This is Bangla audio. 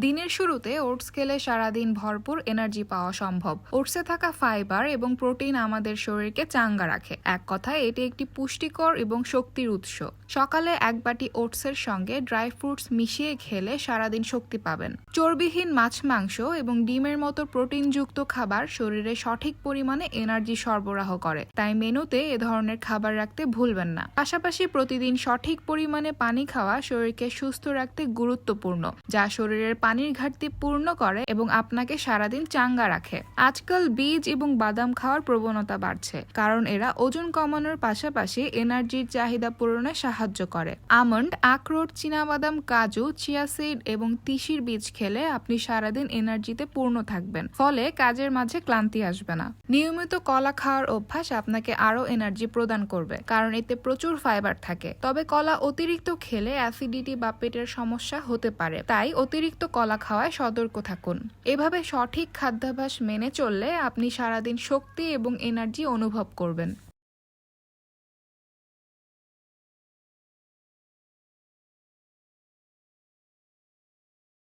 দিনের শুরুতে ওটস খেলে সারাদিন ভরপুর এনার্জি পাওয়া সম্ভব। ওটসে থাকা ফাইবার এবং প্রোটিন আমাদের শরীরকে চাঙ্গা রাখে। এক কথায় এটি একটি পুষ্টিকর এবং শক্তির উৎস। সকালে এক বাটি ওটসের সঙ্গে ড্রাই ফ্রুটস মিশিয়ে খেলে সারাদিন শক্তি পাবেন। চর্বিহীন মাছ, মাংস এবং ডিমের মতো প্রোটিনযুক্ত খাবার শরীরে সঠিক পরিমাণে এনার্জি সরবরাহ করে, তাই মেনুতে এ ধরনের খাবার রাখতে ভুলবেন না। পাশাপাশি প্রতিদিন সঠিক পরিমাণে পানি খাওয়া শরীরকে সুস্থ রাখতে গুরুত্বপূর্ণ, যা শরীরের পানির ঘাটতি পূর্ণ করে এবং আপনাকে সারাদিন চাঙ্গা রাখে। আজকাল বীজ এবং বাদাম খাওয়ার প্রবণতা বাড়ছে, কারণ এরা ওজন কমানোর পাশাপাশি এনার্জির চাহিদা পূরণে সাহায্য করে। আমন্ড, আখরোট, চীনাবাদাম, কাজু, চিয়া সিড এবং তিসির বীজ খেলে আপনি সারাদিন এনার্জিতে পূর্ণ থাকবেন, ফলে কাজের মাঝে ক্লান্তি আসবে না। নিয়মিত কলা খাওয়ার অভ্যাস আপনাকে আরো এনার্জি প্রদান করবে, কারণ এতে প্রচুর ফাইবার থাকে। তবে কলা অতিরিক্ত খেলে অ্যাসিডিটি বা পেটের সমস্যা হতে পারে, তাই অতিরিক্ত কলা খাওয়ায় সতর্ক থাকুন। এভাবে সঠিক খাদ্যাভ্যাস মেনে চললে আপনি সারাদিন শক্তি এবং এনার্জি অনুভব করবেন।